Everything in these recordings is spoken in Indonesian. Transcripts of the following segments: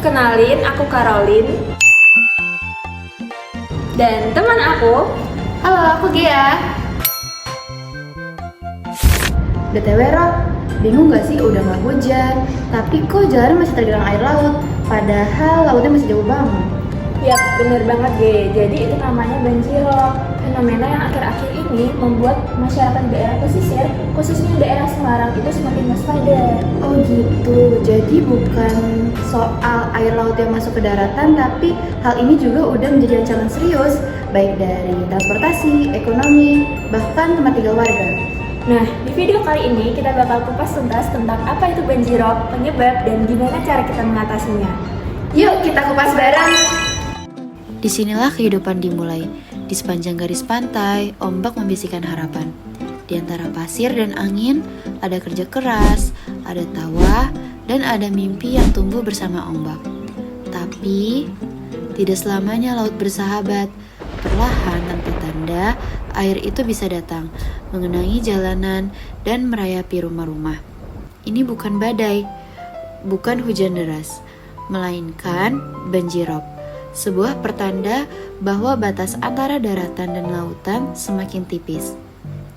Kenalin, aku Caroline. Dan teman aku. Halo, aku Gia. BTW Rob, bingung gak sih udah gak hujan, tapi kok jalan masih tergenang air laut, padahal lautnya masih jauh banget. Yap, bener banget Ge. Jadi itu namanya banjirop. Fenomena yang akhir-akhir ini membuat masyarakat daerah pesisir, khususnya daerah Semarang itu semakin waspada. Oh gitu, jadi bukan soal air laut yang masuk ke daratan, tapi hal ini juga udah menjadi ancaman serius, baik dari transportasi, ekonomi, bahkan tempat tinggal warga. Nah, di video kali ini kita bakal kupas tuntas tentang apa itu banjirop, penyebab, dan gimana cara kita mengatasinya. Yuk kita kupas bareng! Disinilah kehidupan dimulai. Di sepanjang garis pantai, ombak membisikkan harapan. Di antara pasir dan angin, ada kerja keras, ada tawa, dan ada mimpi yang tumbuh bersama ombak. Tapi, tidak selamanya laut bersahabat. Perlahan tanpa tanda, air itu bisa datang, mengenangi jalanan, dan merayapi rumah-rumah. Ini bukan badai, bukan hujan deras, melainkan banjirop. Sebuah pertanda bahwa batas antara daratan dan lautan semakin tipis.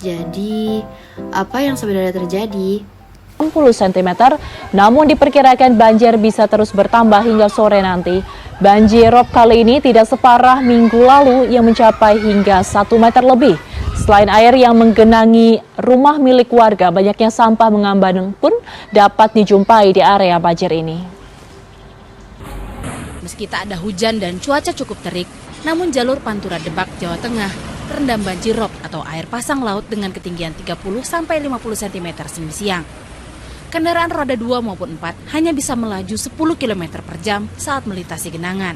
Jadi, apa yang sebenarnya terjadi? 60 cm, namun diperkirakan banjir bisa terus bertambah hingga sore nanti. Banjirop kali ini tidak separah minggu lalu yang mencapai hingga 1 meter lebih. Selain air yang menggenangi rumah milik warga, banyaknya sampah mengambang pun dapat dijumpai di area banjir ini. Meski tak ada hujan dan cuaca cukup terik, namun jalur Pantura Debak, Jawa Tengah terendam banjirop atau air pasang laut dengan ketinggian 30-50 cm Senin siang. Kendaraan roda 2 maupun 4 hanya bisa melaju 10 km per jam saat melintasi genangan.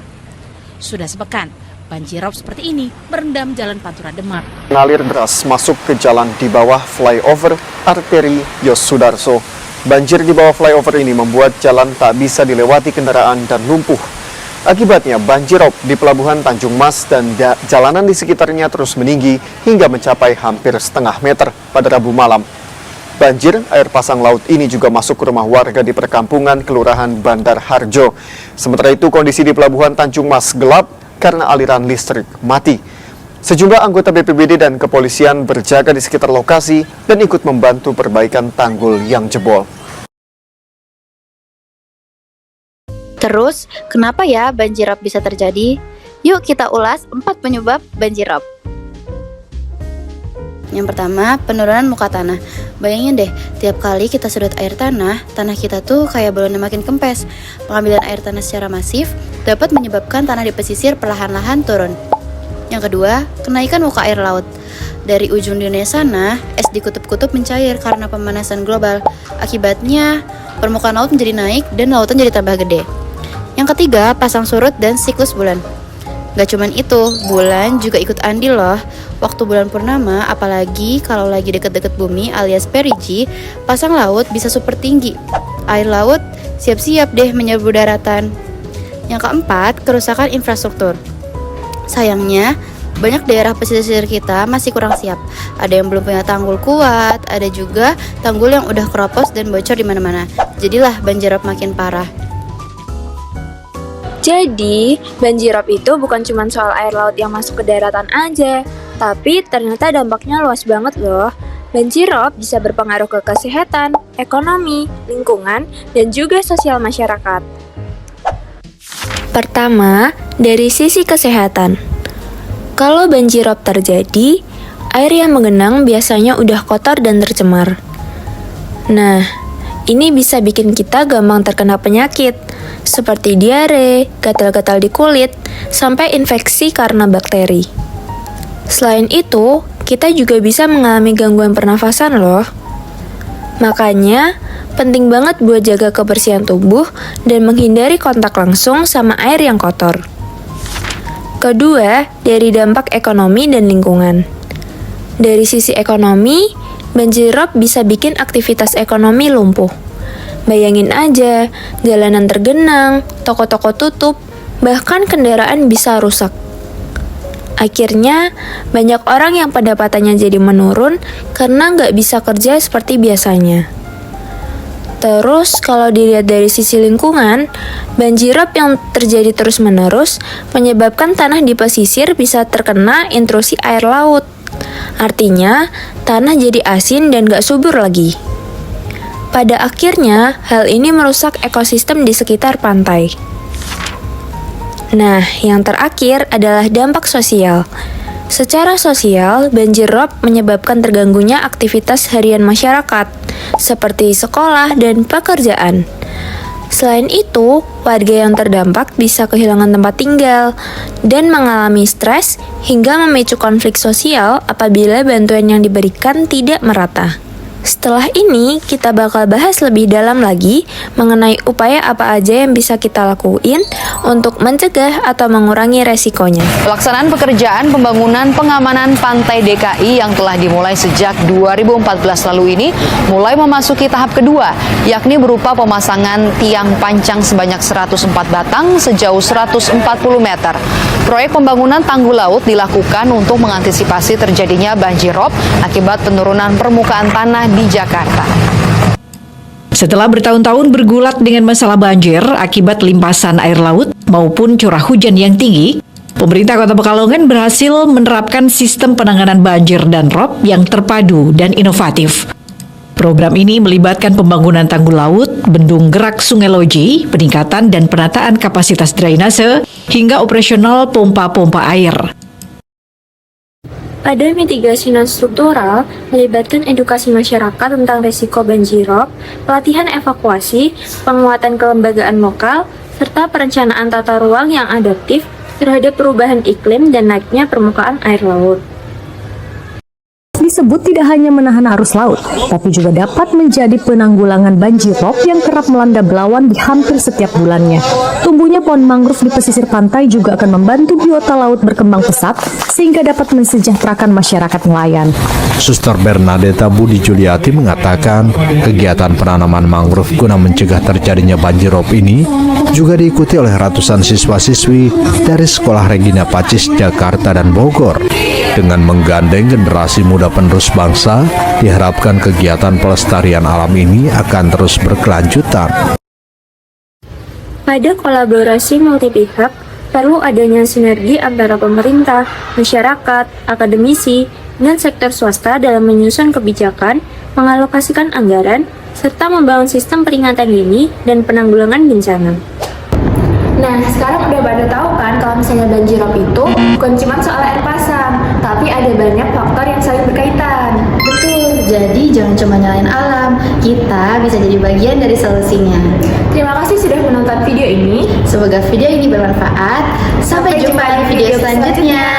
Sudah sepekan, banjirop seperti ini merendam jalan Pantura Demak. Mengalir deras masuk ke jalan di bawah flyover arteri Yosudarso. Banjir di bawah flyover ini membuat jalan tak bisa dilewati kendaraan dan lumpuh. Akibatnya banjirop di Pelabuhan Tanjung Mas dan jalanan di sekitarnya terus meninggi hingga mencapai hampir setengah meter pada Rabu malam. Banjir air pasang laut ini juga masuk ke rumah warga di perkampungan Kelurahan Bandar Harjo. Sementara itu kondisi di Pelabuhan Tanjung Mas gelap karena aliran listrik mati. Sejumlah anggota BPBD dan kepolisian berjaga di sekitar lokasi dan ikut membantu perbaikan tanggul yang jebol. Terus, kenapa ya banjirop bisa terjadi? Yuk kita ulas 4 penyebab banjirop. Yang pertama, penurunan muka tanah. Bayangin deh, tiap kali kita sedot air tanah kita tuh kayak balon yang makin kempes. Pengambilan air tanah secara masif dapat menyebabkan tanah di pesisir perlahan-lahan turun. Yang kedua, kenaikan muka air laut. Dari ujung dunia sana, es di kutub-kutub mencair karena pemanasan global. Akibatnya, permukaan laut menjadi naik dan lautan jadi tambah gede. Yang ketiga, pasang surut dan siklus bulan. Gak cuman itu, bulan juga ikut andil loh. Waktu bulan purnama, apalagi kalau lagi deket-deket bumi alias perigi, pasang laut bisa super tinggi. Air laut siap-siap deh menyerbu daratan. Yang keempat, kerusakan infrastruktur. Sayangnya, banyak daerah pesisir kita masih kurang siap. Ada yang belum punya tanggul kuat, ada juga tanggul yang udah keropos dan bocor di mana-mana. Jadilah banjirop makin parah. Jadi, banjirop itu bukan cuma soal air laut yang masuk ke daratan aja, tapi ternyata dampaknya luas banget loh. Banjirop bisa berpengaruh ke kesehatan, ekonomi, lingkungan, dan juga sosial masyarakat. Pertama, dari sisi kesehatan. Kalau banjirop terjadi, air yang menggenang biasanya udah kotor dan tercemar. Nah, ini bisa bikin kita gampang terkena penyakit, seperti diare, gatal-gatal di kulit, sampai infeksi karena bakteri. Selain itu, kita juga bisa mengalami gangguan pernafasan loh. Makanya, penting banget buat jaga kebersihan tubuh dan menghindari kontak langsung sama air yang kotor. Kedua, dari dampak ekonomi dan lingkungan. Dari sisi ekonomi, banjirop bisa bikin aktivitas ekonomi lumpuh. Bayangin aja, jalanan tergenang, toko-toko tutup, bahkan kendaraan bisa rusak. Akhirnya, banyak orang yang pendapatannya jadi menurun karena nggak bisa kerja seperti biasanya. Terus kalau dilihat dari sisi lingkungan, banjirop yang terjadi terus-menerus menyebabkan tanah di pesisir bisa terkena intrusi air laut. Artinya, tanah jadi asin dan gak subur lagi. Pada akhirnya, hal ini merusak ekosistem di sekitar pantai. Nah, yang terakhir adalah dampak sosial. Secara sosial, banjir rob menyebabkan terganggunya aktivitas harian masyarakat, seperti sekolah dan pekerjaan. Selain itu, warga yang terdampak bisa kehilangan tempat tinggal dan mengalami stres hingga memicu konflik sosial apabila bantuan yang diberikan tidak merata. Setelah ini, kita bakal bahas lebih dalam lagi mengenai upaya apa aja yang bisa kita lakuin untuk mencegah atau mengurangi resikonya. Pelaksanaan pekerjaan pembangunan pengamanan pantai DKI yang telah dimulai sejak 2014 lalu ini mulai memasuki tahap kedua, yakni berupa pemasangan tiang pancang sebanyak 104 batang sejauh 140 meter. Proyek pembangunan tanggul laut dilakukan untuk mengantisipasi terjadinya banjir rob akibat penurunan permukaan tanah di Jakarta. Setelah bertahun-tahun bergulat dengan masalah banjir akibat limpasan air laut maupun curah hujan yang tinggi, pemerintah Kota Pekalongan berhasil menerapkan sistem penanganan banjir dan rob yang terpadu dan inovatif. Program ini melibatkan pembangunan tanggul laut, bendung gerak Sungai Loji, peningkatan dan penataan kapasitas drainase, hingga operasional pompa-pompa air. Pada mitigasi non-struktural, melibatkan edukasi masyarakat tentang risiko banjirop, pelatihan evakuasi, penguatan kelembagaan lokal, serta perencanaan tata ruang yang adaptif terhadap perubahan iklim dan naiknya permukaan air laut. Disebut tidak hanya menahan arus laut, tapi juga dapat menjadi penanggulangan banjir rob yang kerap melanda Belawan di hampir setiap bulannya. Tumbuhnya pohon mangrove di pesisir pantai juga akan membantu biota laut berkembang pesat sehingga dapat mensejahterakan masyarakat nelayan. Suster Bernadetta Budi Juliati mengatakan kegiatan penanaman mangrove guna mencegah terjadinya banjir rob ini juga diikuti oleh ratusan siswa-siswi dari Sekolah Regina Pacis, Jakarta dan Bogor. Dengan menggandeng generasi muda penerus bangsa, diharapkan kegiatan pelestarian alam ini akan terus berkelanjutan. Pada kolaborasi multi pihak, perlu adanya sinergi antara pemerintah, masyarakat, akademisi, dan sektor swasta dalam menyusun kebijakan, mengalokasikan anggaran, serta membangun sistem peringatan dini dan penanggulangan bencana. Nah, sekarang udah pada tahu kan kalau misalnya banjirop itu bukan cuma soal air pasang, tapi ada banyak faktor yang saling berkaitan. Betul, jadi jangan cuma nyalain alam, kita bisa jadi bagian dari solusinya. Terima kasih sudah menonton video ini. Semoga video ini bermanfaat. Sampai jumpa di video selanjutnya.